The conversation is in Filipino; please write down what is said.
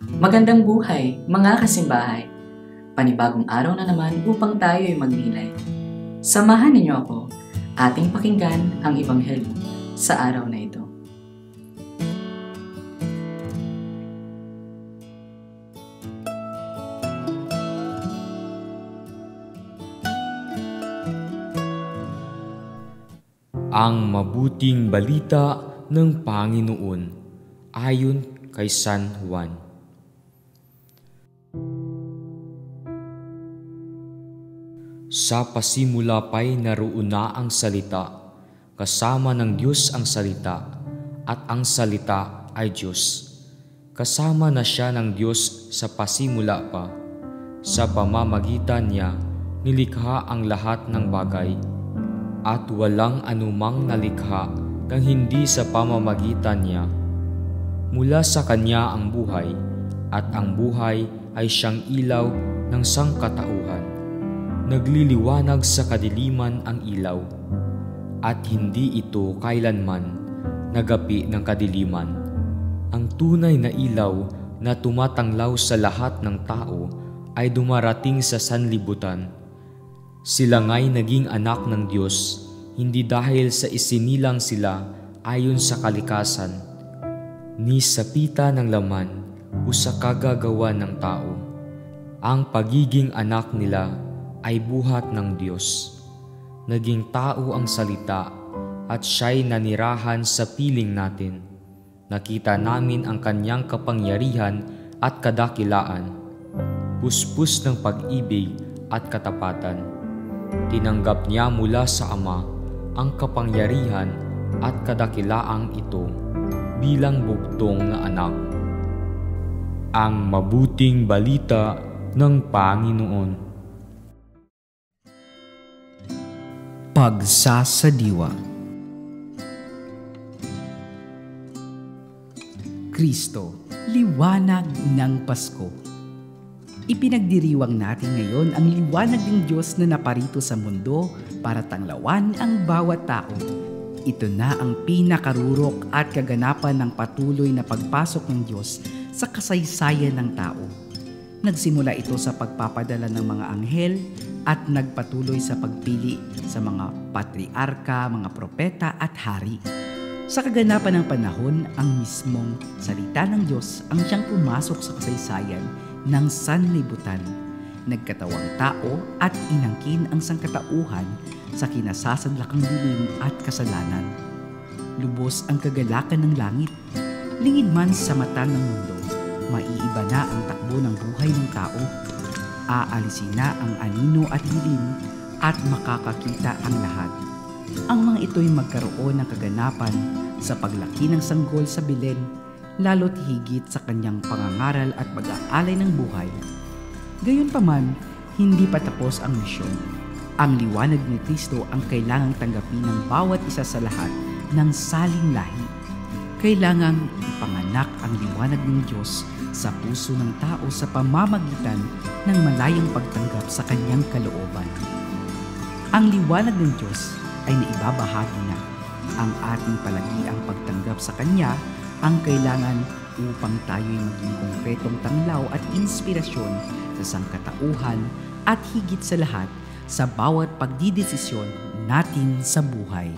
Magandang buhay, mga kasimbahay. Panibagong araw na naman upang tayo ay magnilay. Samahan ninyo ako, ating pakinggan ang Ebanghelyo sa araw na ito. Ang mabuting balita ng Panginoon ayon kay San Juan. Sa pasimula pa'y naroon na ang salita, kasama ng Diyos ang salita, at ang salita ay Diyos. Kasama na siya ng Diyos sa pasimula pa. Sa pamamagitan niya, nilikha ang lahat ng bagay, at walang anumang nalikha nang hindi sa pamamagitan niya. Mula sa Kanya ang buhay, at ang buhay ay siyang ilaw ng sangkatauhan. Nagliliwanag sa kadiliman ang ilaw, at hindi ito kailanman nagapi ng kadiliman. Ang tunay na ilaw na tumatanglaw sa lahat ng tao ay dumarating sa sanlibutan. Sila nga'y naging anak ng Diyos, hindi dahil sa isinilang sila ayon sa kalikasan, ni sa pita ng laman o sa kagagawa ng tao. Ang pagiging anak nila ay buhat ng Diyos. Naging tao ang salita at siya'y nanirahan sa piling natin. Nakita namin ang kanyang kapangyarihan at kadakilaan, puspos ng pag-ibig at katapatan. Tinanggap niya mula sa Ama ang kapangyarihan at kadakilaang ito bilang bugtong na anak. Ang mabuting balita ng Panginoon. Pagsasadiwa. Kristo, liwanag ng Pasko. Ipinagdiriwang natin ngayon ang liwanag ng Diyos na naparito sa mundo para tanglawan ang bawat tao. Ito na ang pinakarurok at kaganapan ng patuloy na pagpasok ng Diyos sa kasaysayan ng tao. Nagsimula ito sa pagpapadala ng mga anghel at nagpatuloy sa pagpili sa mga patriarka, mga propeta at hari. Sa kaganapan ng panahon, ang mismong salita ng Diyos ang siyang pumasok sa kasaysayan ng sanlibutan. Nagkatawang tao at inangkin ang sangkatauhan sa kinasasadlakang dilim at kasalanan. Lubos ang kagalakan ng langit. Lingid man sa mata ng mundo, maiiba na ang takbo ng buhay ng tao. Aalisin na ang anino at dilim at makakakita ang lahat. Ang mga ito'y magkaroon ng kaganapan sa paglaki ng sanggol sa Belen, lalo't higit sa kanyang pangangaral at pag-aalay ng buhay. Gayunpaman, hindi pa tapos ang misyon. Ang liwanag ni Kristo ang kailangang tanggapin ng bawat isa sa lahat ng saling lahi. Kailangang ipanganak ang liwanag ng Diyos sa puso ng tao sa pamamagitan ng malayang pagtanggap sa kanyang kalooban. Ang liwanag ng Diyos ay naibabahagi na. Ang ating palagiang pagtanggap sa Kanya ang kailangan upang tayo'y maging konkretong tanglaw at inspirasyon sa sangkatauhan at higit sa lahat sa bawat pagdidesisyon natin sa buhay.